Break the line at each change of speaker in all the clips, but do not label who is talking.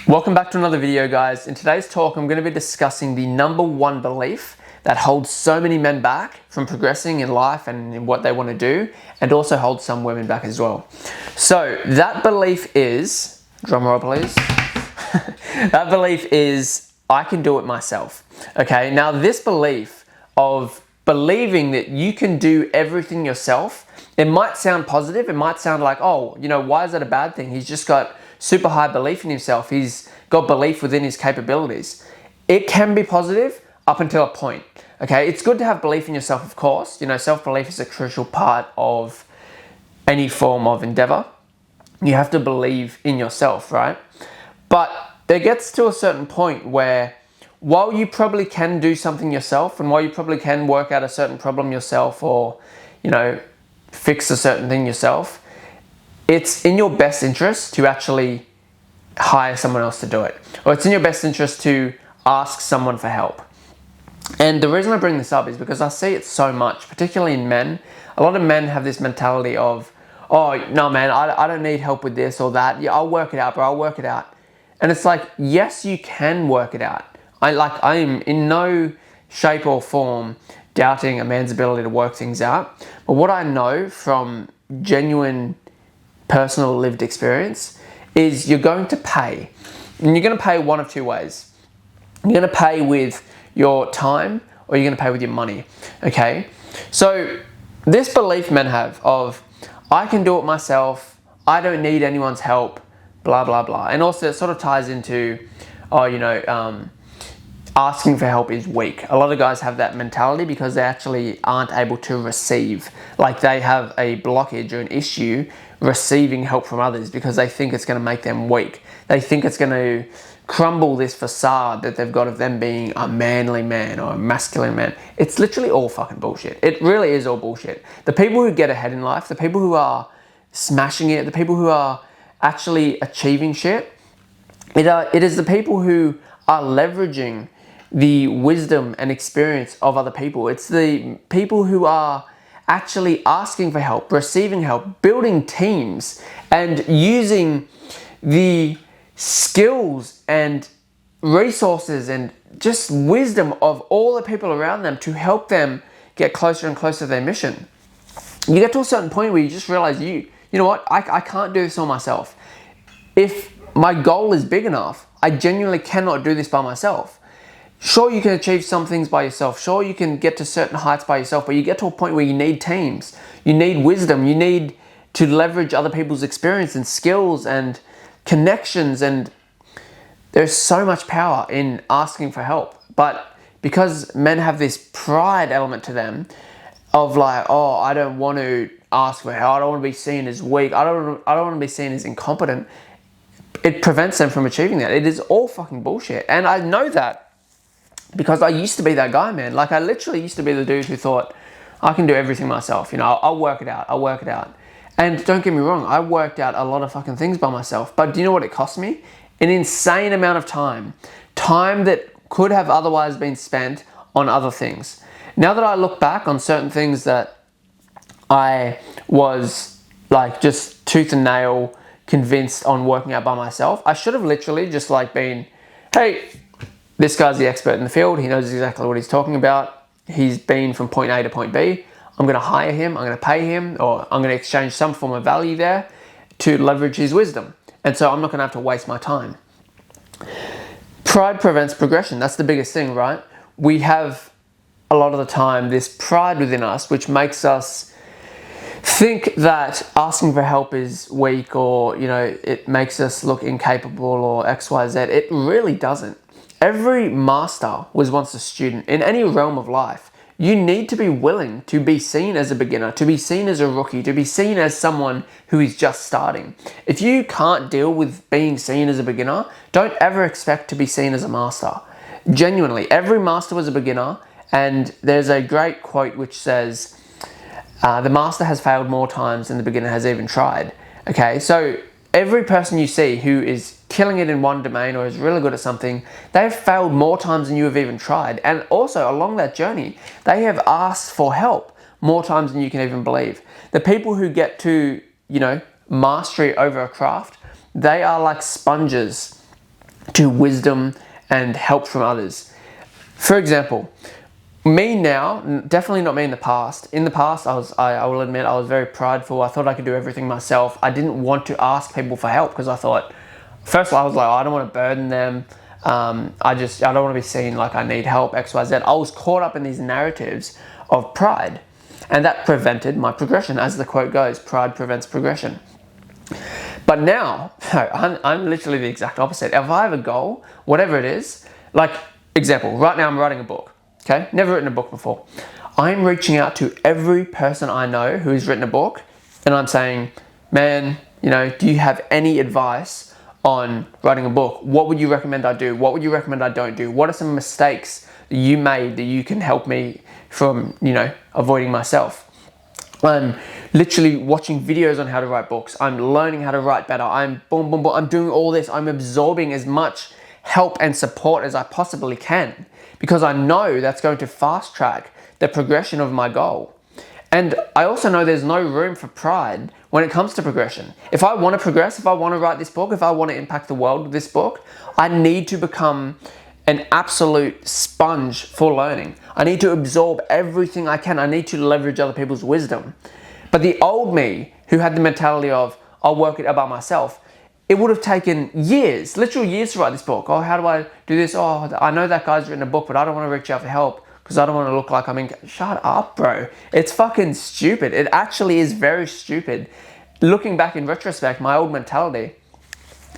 Welcome back to another video, guys. In today's talk, I'm going to be discussing the number one belief that holds so many men back from progressing in life and in what they want to do, and also holds some women back as well. So that belief is, drum roll please, that belief is, I can do it myself. Okay, now this belief of believing that you can do everything yourself, it might sound positive, it might sound like, oh, why is that a bad thing? He's just got super high belief in himself. He's got belief within his capabilities. It can be positive up until a point. Okay, it's good to have belief in yourself, of course. Self-belief is a crucial part of any form of endeavor. You have to believe in yourself, right? But there gets to a certain point where while you probably can do something yourself, and while you probably can work out a certain problem yourself, or, fix a certain thing yourself, it's in your best interest to actually hire someone else to do it. Or it's in your best interest to ask someone for help. And the reason I bring this up is because I see it so much, particularly in men. A lot of men have this mentality of, oh, no, man, I don't need help with this or that. Yeah, I'll work it out, bro, I'll work it out. And it's like, yes, you can work it out. I am in no shape or form doubting a man's ability to work things out. But what I know from genuine personal lived experience is you're going to pay. And you're going to pay one of two ways. You're going to pay with your time, or you're going to pay with your money. Okay? So this belief men have of, I can do it myself, I don't need anyone's help, blah, blah, blah. And also it sort of ties into, asking for help is weak. A lot of guys have that mentality because they actually aren't able to receive. Like they have a blockage or an issue receiving help from others because they think it's going to make them weak. They think it's going to crumble this facade that they've got of them being a manly man or a masculine man. It's literally all fucking bullshit. It really is all bullshit. The people who get ahead in life, the people who are smashing it, the people who are actually achieving shit, it is the people who are leveraging the wisdom and experience of other people. It's the people who are actually asking for help, receiving help, building teams, and using the skills and resources and just wisdom of all the people around them to help them get closer and closer to their mission. You get to a certain point where you just realize, you know what, I can't do this all myself. If my goal is big enough, I genuinely cannot do this by myself. Sure, you can achieve some things by yourself. Sure, you can get to certain heights by yourself, but you get to a point where you need teams. You need wisdom. You need to leverage other people's experience and skills and connections. And there's so much power in asking for help. But because men have this pride element to them of like, oh, I don't want to ask for help. I don't want to be seen as weak. I don't want to be seen as incompetent. It prevents them from achieving that. It is all fucking bullshit. And I know that because I used to be that guy, man. Like I literally used to be the dude who thought, I can do everything myself. I'll work it out. I'll work it out. And don't get me wrong, I worked out a lot of fucking things by myself. But do you know what it cost me? An insane amount of time. Time that could have otherwise been spent on other things. Now that I look back on certain things that I was like just tooth and nail convinced on working out by myself, I should have literally just like been, hey, this guy's the expert in the field. He knows exactly what he's talking about. He's been from point A to point B. I'm going to hire him. I'm going to pay him, or I'm going to exchange some form of value there to leverage his wisdom. And so I'm not going to have to waste my time. Pride prevents progression. That's the biggest thing, right? We have a lot of the time this pride within us, which makes us think that asking for help is weak, or, it makes us look incapable or X, Y, Z. It really doesn't. Every master was once a student in any realm of life. You need to be willing to be seen as a beginner, to be seen as a rookie, to be seen as someone who is just starting. If you can't deal with being seen as a beginner, don't ever expect to be seen as a master. Genuinely, every master was a beginner, and there's a great quote which says, the master has failed more times than the beginner has even tried. Okay, so every person you see who is killing it in one domain or is really good at something, they've failed more times than you have even tried. And also along that journey, they have asked for help more times than you can even believe. The people who get to, mastery over a craft, they are like sponges to wisdom and help from others. For example, me now, definitely not me in the past. In the past, I will admit, I was very prideful. I thought I could do everything myself. I didn't want to ask people for help because I thought, first of all, I was like, oh, I don't want to burden them. I don't want to be seen like I need help, X, Y, Z. I was caught up in these narratives of pride, and that prevented my progression. As the quote goes, pride prevents progression. But now, I'm literally the exact opposite. If I have a goal, whatever it is, like, example, right now I'm writing a book, okay? Never written a book before. I'm reaching out to every person I know who's written a book, and I'm saying, man, do you have any advice on writing a book? What would you recommend I do? What would you recommend I don't do? What are some mistakes that you made that you can help me from, avoiding myself? I'm literally watching videos on how to write books. I'm learning how to write better. I'm doing all this. I'm absorbing as much help and support as I possibly can because I know that's going to fast track the progression of my goal. And I also know there's no room for pride when it comes to progression. If I want to progress, if I want to write this book, if I want to impact the world with this book, I need to become an absolute sponge for learning. I need to absorb everything I can. I need to leverage other people's wisdom. But the old me, who had the mentality of, I'll work it out by myself, it would have taken years, literal years to write this book. Oh, how do I do this? Oh, I know that guy's written a book, but I don't want to reach out for help because I don't want to look like I'm in... Shut up, bro. It's fucking stupid. It actually is very stupid. Looking back in retrospect, my old mentality,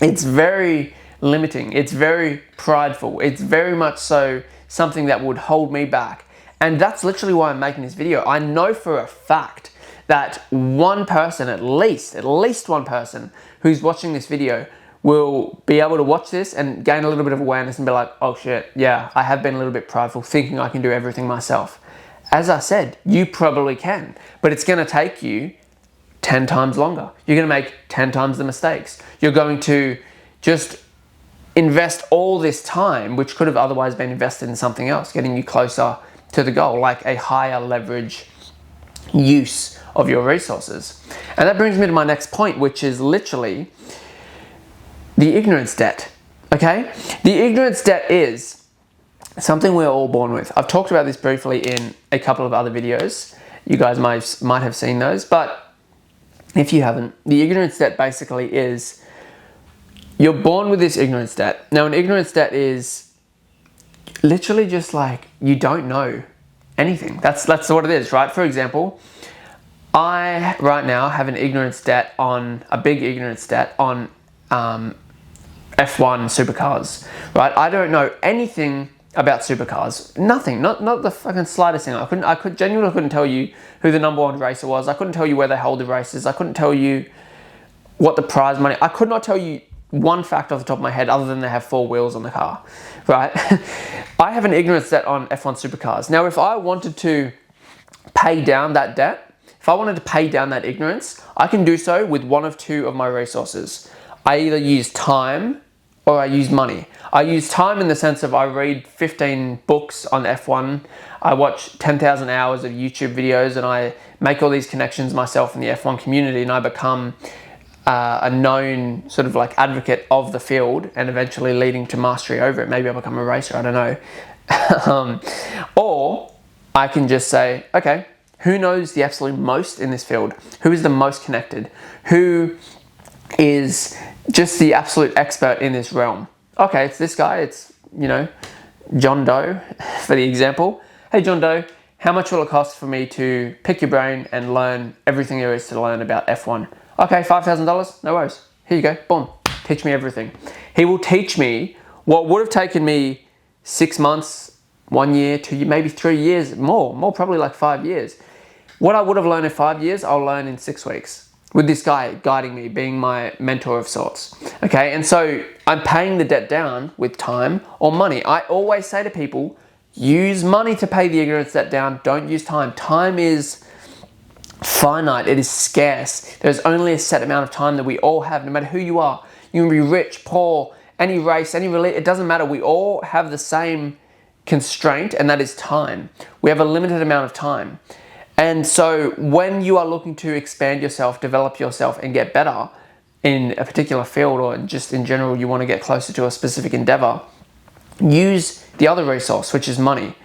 it's very limiting. It's very prideful. It's very much so something that would hold me back. And that's literally why I'm making this video. I know for a fact that one person, at least one person who's watching this video will be able to watch this and gain a little bit of awareness and be like, oh shit, yeah, I have been a little bit prideful thinking I can do everything myself. As I said, you probably can, but it's going to take you 10 times longer. You're going to make 10 times the mistakes. You're going to just invest all this time, which could have otherwise been invested in something else, getting you closer to the goal, like a higher leverage use of your resources. And that brings me to my next point, which is literally the ignorance debt, okay? The ignorance debt is something we're all born with. I've talked about this briefly in a couple of other videos. You guys might have seen those, but if you haven't, the ignorance debt basically is you're born with this ignorance debt. Now, an ignorance debt is literally just like you don't know anything. That's what it is, right? For example, I right now have an ignorance debt on a big ignorance debt on F1 supercars, right? I don't know anything about supercars. Nothing, not the fucking slightest thing. I genuinely couldn't tell you who the #1 racer was. I couldn't tell you where they hold the races. I couldn't tell you what the prize money. I could not tell you one fact off the top of my head other than they have 4 wheels on the car, right? I have an ignorance debt on F1 supercars. Now, if I wanted to pay down that debt, if I wanted to pay down that ignorance, I can do so with one of two of my resources. I either use time or I use money. I use time in the sense of I read 15 books on F1, I watch 10,000 hours of YouTube videos, and I make all these connections myself in the F1 community, and I become a known sort of like advocate of the field and eventually leading to mastery over it. Maybe I'll become a racer, I don't know. Or I can just say, okay, who knows the absolute most in this field? Who is the most connected? Who is just the absolute expert in this realm? Okay, it's this guy, it's, John Doe, for the example. Hey, John Doe, how much will it cost for me to pick your brain and learn everything there is to learn about F1? Okay, $5,000, no worries. Here you go, boom, teach me everything. He will teach me what would have taken me 6 months, 1 year, 2 years, maybe 3 years, more probably like 5 years. What I would have learned in 5 years, I'll learn in 6 weeks with this guy guiding me, being my mentor of sorts. Okay, and so I'm paying the debt down with time or money. I always say to people, use money to pay the ignorance debt down, don't use time. Time is finite, it is scarce. There's only a set amount of time that we all have, no matter who you are. You can be rich, poor, any race, any religion, it doesn't matter. We all have the same constraint, and that is time. We have a limited amount of time. And so when you are looking to expand yourself, develop yourself, and get better, in a particular field, or just in general you want to get closer to a specific endeavor, use the other resource, which is money.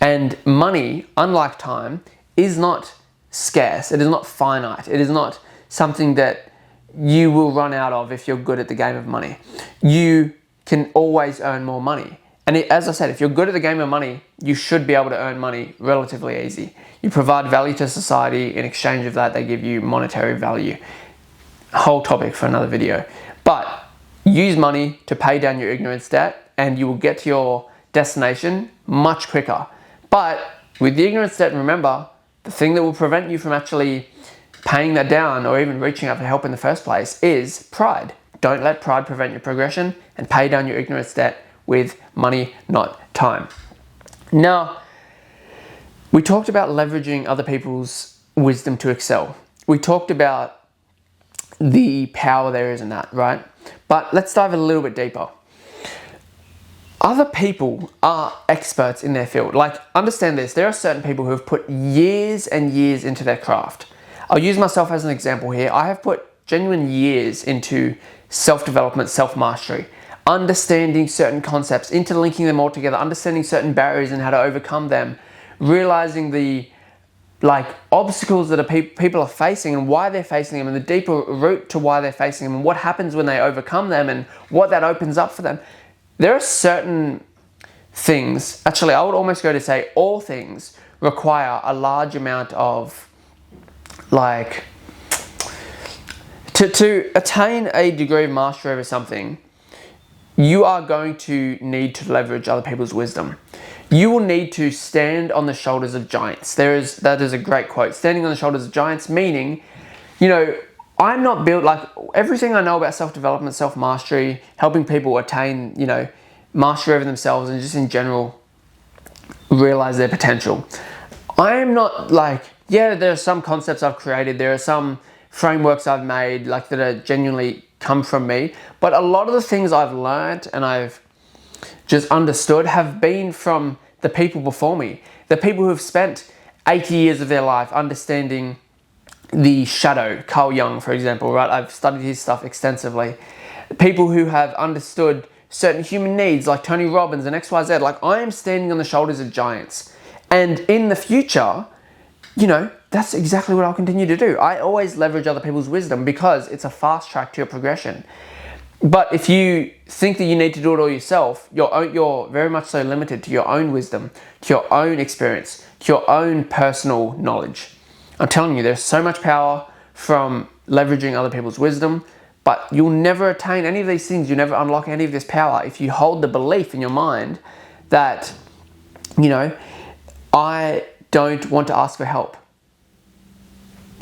And money, unlike time, is not scarce. It is not finite. It is not something that you will run out of if you're good at the game of money. You can always earn more money. And as I said, if you're good at the game of money, you should be able to earn money relatively easy. You provide value to society. In exchange of that, they give you monetary value. Whole topic for another video. But use money to pay down your ignorance debt, and you will get to your destination much quicker. But with the ignorance debt, remember, the thing that will prevent you from actually paying that down or even reaching out for help in the first place is pride. Don't let pride prevent your progression, and pay down your ignorance debt with money, not time. Now, we talked about leveraging other people's wisdom to excel. We talked about the power there is in that, right? But let's dive a little bit deeper. Other people are experts in their field. Like, understand this, there are certain people who have put years and years into their craft. I'll use myself as an example here. I have put genuine years into self-development, self-mastery, understanding certain concepts, interlinking them all together, understanding certain barriers and how to overcome them, realizing the obstacles that people are facing and why they're facing them, and the deeper root to why they're facing them, and what happens when they overcome them, and what that opens up for them. There are certain things, actually I would almost go to say all things require a large amount of to attain a degree of mastery over something, you are going to need to leverage other people's wisdom. You will need to stand on the shoulders of giants. That is a great quote. Standing on the shoulders of giants, meaning, I'm not built like everything I know about self-development, self-mastery, helping people attain, mastery over themselves and just in general realize their potential. I am not there are some concepts I've created, there are some frameworks I've made that are genuinely come from me, but a lot of the things I've learned and I've just understood have been from the people before me, the people who have spent 80 years of their life understanding the shadow. Carl Jung, for example, right? I've studied his stuff extensively. People who have understood certain human needs like Tony Robbins and XYZ. I am standing on the shoulders of giants. And in the future, that's exactly what I'll continue to do. I always leverage other people's wisdom because it's a fast track to your progression. But if you think that you need to do it all yourself, you're very much so limited to your own wisdom, to your own experience, to your own personal knowledge. I'm telling you, there's so much power from leveraging other people's wisdom, but you'll never attain any of these things. You'll never unlock any of this power if you hold the belief in your mind that, I don't want to ask for help.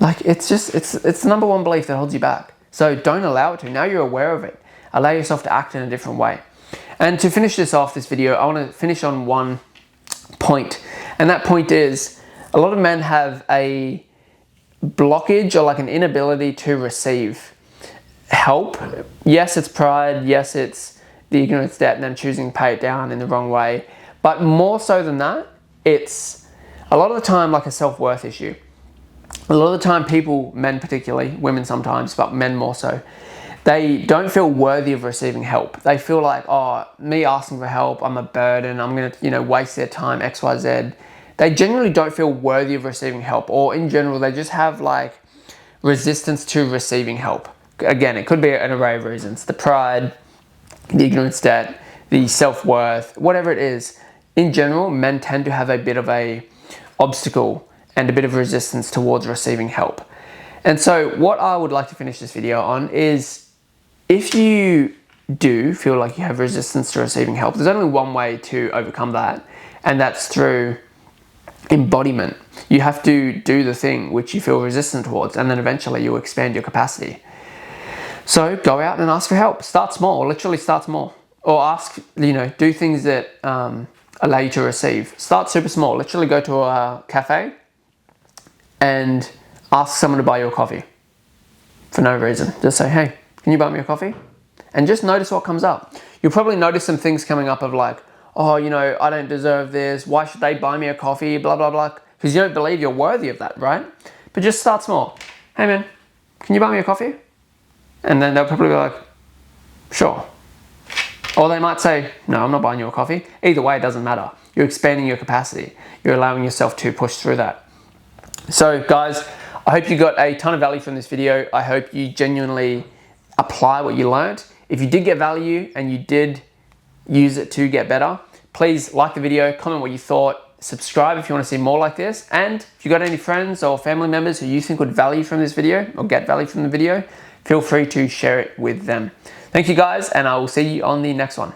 It's the number one belief that holds you back. So don't allow it to. Now you're aware of it. Allow yourself to act in a different way. And to finish this video, I want to finish on one point. And that point is, a lot of men have a blockage or an inability to receive help. Yes, it's pride. Yes, it's the ignorance debt and them choosing to pay it down in the wrong way. But more so than that, it's a lot of the time a self-worth issue. A lot of the time people, men particularly, women sometimes, but men more so, they don't feel worthy of receiving help. They feel me asking for help, I'm a burden, I'm going to, waste their time, XYZ. They generally don't feel worthy of receiving help, or in general, they just have resistance to receiving help. Again, it could be an array of reasons. The pride, the ignorance debt, the self-worth, whatever it is. In general, men tend to have a bit of a obstacle and a bit of resistance towards receiving help. And so what I would like to finish this video on is, if you do feel like you have resistance to receiving help, there's only one way to overcome that, and that's through embodiment. You have to do the thing which you feel resistant towards, and then eventually you'll expand your capacity. So go out and ask for help. Start small, literally start small. Or ask, do things that allow you to receive. Start super small. Literally go to a cafe and ask someone to buy you a coffee for no reason. Just say, hey, can you buy me a coffee? And just notice what comes up. You'll probably notice some things coming up of oh, I don't deserve this. Why should they buy me a coffee? Blah, blah, blah. Because you don't believe you're worthy of that, right? But just start small. Hey man, can you buy me a coffee? And then they'll probably be like, sure. Or they might say, no, I'm not buying you a coffee. Either way, it doesn't matter. You're expanding your capacity. You're allowing yourself to push through that. So guys, I hope you got a ton of value from this video. I hope you genuinely apply what you learned. If you did get value and you did use it to get better, please like the video, comment what you thought, subscribe if you want to see more like this. And if you got any friends or family members who you think would value from this video or get value from the video, feel free to share it with them. Thank you guys, and I will see you on the next one.